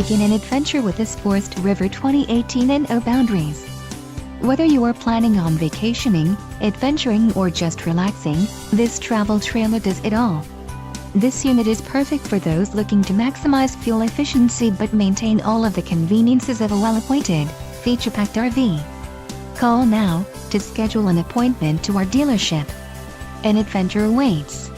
Begin an adventure with this Forest River 2018 in Boundaries. Whether you are planning on vacationing, adventuring or just relaxing, this travel trailer does it all. This unit is perfect for those looking to maximize fuel efficiency but maintain all of the conveniences of a well-appointed, feature-packed RV. Call now to schedule an appointment to our dealership. An adventure awaits.